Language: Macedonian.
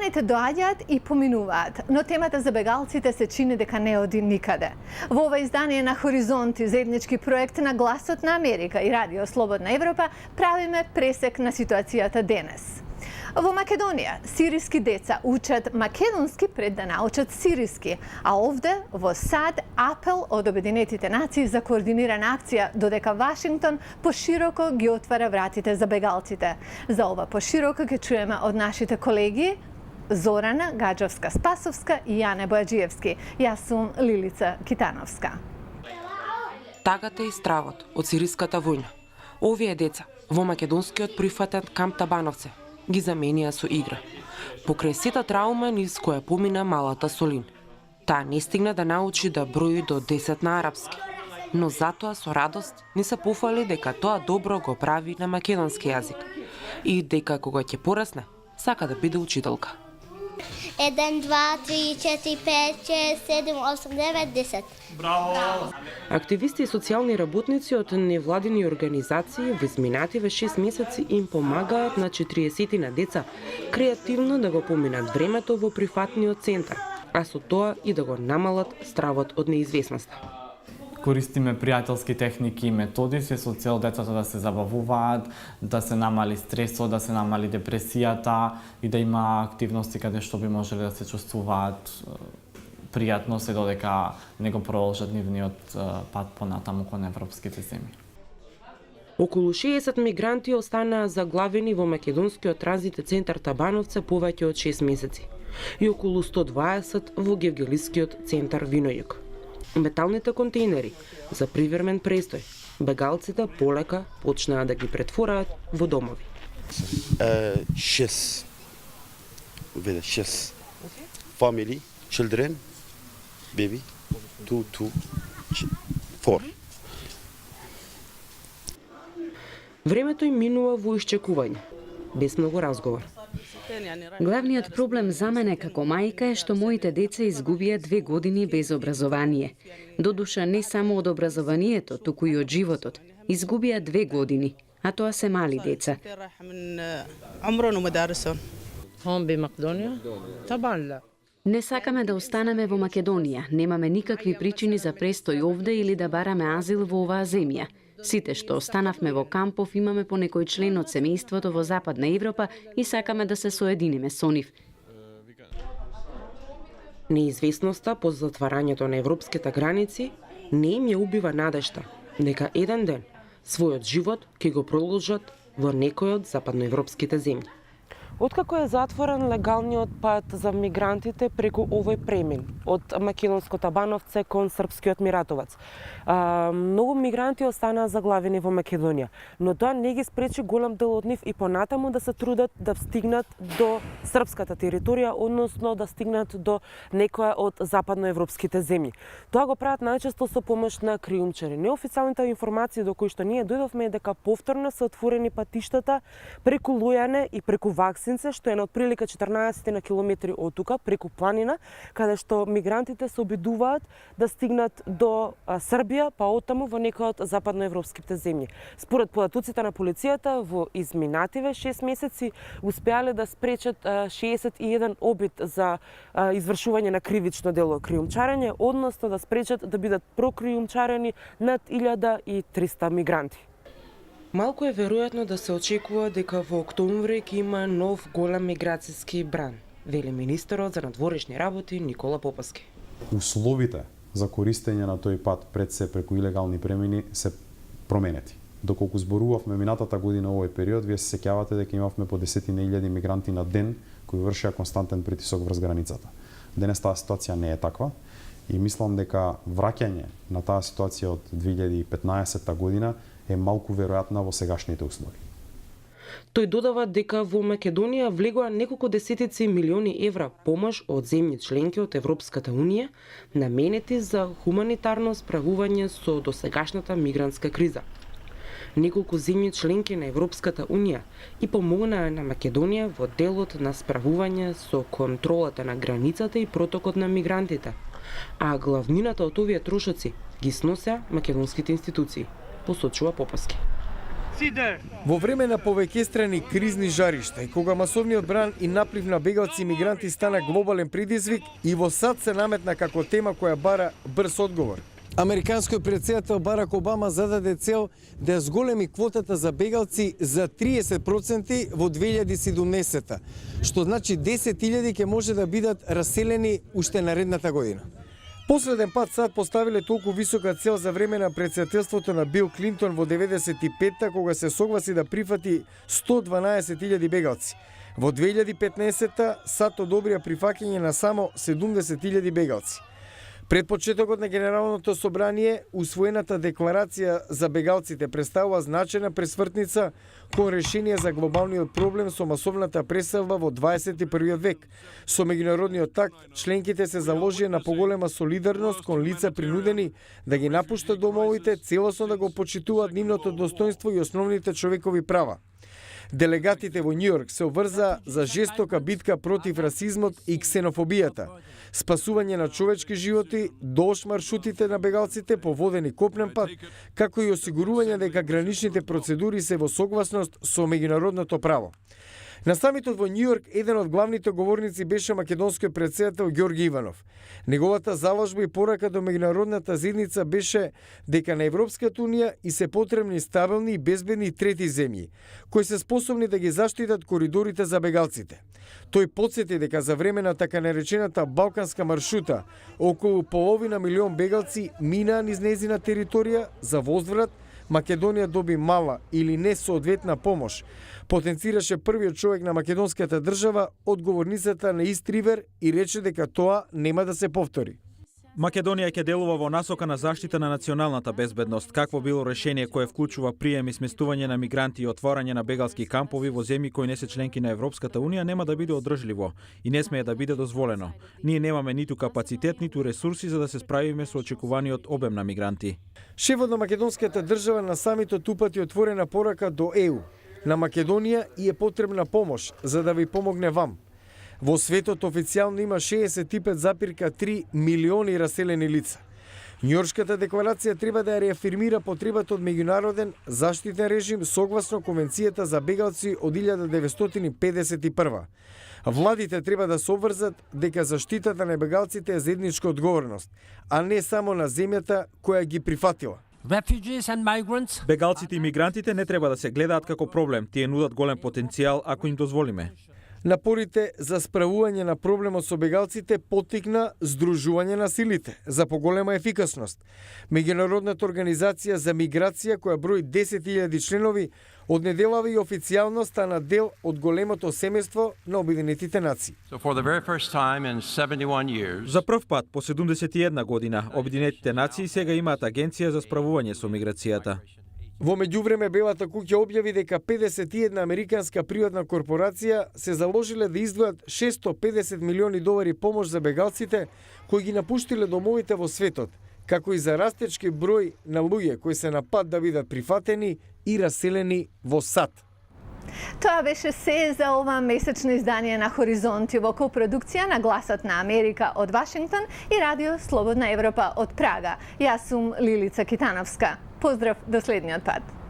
Daните доаѓаат и поминуваат, но темата за бегалците се чини дека не оди никаде. Во ова издание на Хоризонти, заеднички проект на Гласот на Америка и Радио Слободна Европа, правиме пресек на ситуацијата денес. Во Македонија, сириски деца учат македонски пред да научат сириски, а овде, во САД, апел од Обединетите нации за координирана акција, додека Вашингтон пошироко ги отвара вратите за бегалците. За ова пошироко ќе чуеме од нашите колеги Зорана Гаджовска-Спасовска и Јане Бојаджиевски. Јас сум Лилица Китановска. Тагата и стравот од сириската војна. Овие деца во македонскиот прифатен камп Табановце ги заменија со игра. Покрај сета траума низ која помина малата Солин. Таа не стигна да научи да брои до 10 на арапски, но затоа со радост ни се пофали дека тоа добро го прави на македонски јазик и дека кога ќе порасне, сака да биде учителка. 1, 2, 3, 4, 5, 6, 7, 8, 9, 10. Браво! Активисти и социјални работници од невладини организации во изминативе 6 месеци им помагаат на 40 на деца креативно да го поминат времето во прифатниот центар, а со тоа и да го намалат стравот од неизвестноста. Користиме пријателски техники и методи со цел децата да се забавуваат, да се намали стресот, да се намали депресијата и да има активности каде што би можеле да се чувствуваат пријатно се додека не го продолжат нивниот пат понатаму кон европските земји. Околу 60 мигранти останаа заглавени во македонскиот транзитен центар Табановце повеќе од 6 месеци и околу 120 во Гевгелискиот центар Винојук. Металните контейнери за привремен престој, бегалците полека почнаа да ги претвораат во домови. 6 family, children, baby, 2, 4. Времето им минува во исчекување, без многу разговор. Главниот проблем за мене како мајка е што моите деца изгубија 2 години без образование. Додуша не само од образованието, туку и од животот. Изгубија 2 години, а тоа се мали деца. Не сакаме да останеме во Македонија. Немаме никакви причини за престој овде или да бараме азил во оваа земја. Сите што останавме во кампов имаме по некој член од семејството во Западна Европа и сакаме да се соединиме со нив. Неизвестноста по затварањето на европските граници не им ја убива надежта дека еден ден својот живот ќе го продолжат во некој од западноевропските земји. Откако е затворен легалниот пат за мигрантите преку овој премин од македонско Табановце кон српскиот Миратовац, многу мигранти останаа заглавени во Македонија, но тоа не ги спречи голем дел од нив и понатаму да се трудат да стигнат до српската територија, односно да стигнат до некоја од западноевропските земји. Тоа го прават најчесто со помош на криумчари. Неофицијалните информации до кои што ние дојдовме е дека повторно се отворени патиштата преку Лујане и преку Ваксинце, што е на отприлика 14 на километри од тука, преку планина, каде што мигрантите се обидуваат да стигнат до Србија, па оттаму во некој од западноевропските земји. Според податоците на полицијата, во изминативе 6 месеци успеале да спречат 61 обид за извршување на кривично дело криумчарење, односно да спречат да бидат прокриумчарени над 1300 мигранти. Малку е веројатно да се очекува дека во октомври ќе има нов голем миграцијски бран, вели министерот за надворешни работи Никола Попаски. Условите за користење на тој пат пред се преку илегални премини се променети. Доколку зборувавме минатата година овој период, вие се сеќавате дека имавме по 10.000 мигранти на ден кои вршеа константен притисок врз границата. Денес таа ситуација не е таква и мислам дека враќање на таа ситуација од 2015 година е малку веројатна во сегашните услови. Тој додава дека во Македонија влегоа неколку десетици милиони евра помош од земји членки од Европската Унија, наменети за хуманитарно справување со досегашната мигрантска криза. Неколку земји членки на Европската Унија и помогнаа на Македонија во делот на справување со контролата на границата и протокот на мигрантите, а главнината од овие трошоци ги сносеа македонските институции, посочува Попаски. Во време на повеќестрани кризни жаришта и кога масовниот бран и наплив на бегалци и мигранти стана глобален предизвик, и во САД се наметна како тема која бара брз одговор. Американскиот претседател Барак Обама зададе цел да зголеми квотата за бегалци за 30% во 2017, што значи 10.000 ќе може да бидат раселени уште наредната година. Последен пат САД поставиле толку висока цел за време на претседателството на Бил Клинтон во 95-та, кога се согласи да прифати 112.000 бегалци. Во 2015-та САД одобрија прифаќање на само 70.000 бегалци. Пред почетокот на Генералното собрание, усвоената декларација за бегалците представува значајна пресвртница кон решение за глобалниот проблем со масовната преселба во 21 век. Со меѓународниот такт, членките се заложија на поголема солидарност кон лица принудени да ги напуштат домовите, целосно да го почитуваат нивното достоинство и основните човекови права. Делегатите во Њујорк се обврзаа за жестока битка против расизмот и ксенофобијата, спасување на човечки животи, долж маршрутите на бегалците по воден и копнен пат, како и осигурување дека граничните процедури се во согласност со меѓународното право. На самитот во Њујорк еден од главните говорници беше македонскиот претседател Ѓорги Иванов. Неговата заложба и порака до меѓународната заедница беше дека на Европската унија и се потребни стабилни и безбедни трети земји, кои се способни да ги заштитат коридорите за бегалците. Тој потсети дека за време на така наречената Балканска маршрута, околу половина милион бегалци минаа низ нејзина територија за возврат, Македонија доби мала или несоодветна помош, потенцираше првиот човек на македонската држава одговорницата на Ист Ривер и рече дека тоа нема да се повтори. Македонија ќе делува во насока на заштита на националната безбедност. Какво било решение кое вклучува прием и сместување на мигранти и отворање на бегалски кампови во земји кои не се членки на Европската унија нема да биде одржливо и не смее да биде дозволено. Ние немаме ниту капацитет, ниту ресурси за да се справиме со очекуваниот обем на мигранти. Шефот на македонската држава на самитот упати отворена порака до ЕУ. На Македонија и е потребна помош за да ви помогне вам. Во светот официјално има 65,3 милиони раселени лица. Њујоршката декларација треба да ја реафирмира потребата од меѓународен заштитен режим согласно Конвенцијата за бегалци од 1951. Владите треба да се обврзат дека заштитата на бегалците е заедничка одговорност, а не само на земјата која ги прифатила. Бегалците и мигрантите не треба да се гледаат како проблем, тие нудат голем потенцијал ако им дозволиме. Напорите за справување на проблемот со бегалците поттикна здружување на силите за поголема ефикасност. Меѓународната организација за миграција, која брои 10.000 членови, од неделава и официјално стана дел од големото семејство на Обединетите нации. За прв пат по 71 година Обединетите нации сега имаат агенција за справување со миграцијата. Во меѓувреме Белата куќа објави дека 51 американска приватна корпорација се заложиле да издвојат $650 милиони помош за бегалците кои ги напуштиле домовите во светот, како и за растечки број на луѓе кои се на пат да бидат прифатени и раселени во САД. Тоа беше се за ова месечно издание на Хоризонти во копродукција на Гласот на Америка од Вашингтон и Радио Слободна Европа од Прага. Јас сум Лилица Китановска. Поздрав до следниот пат.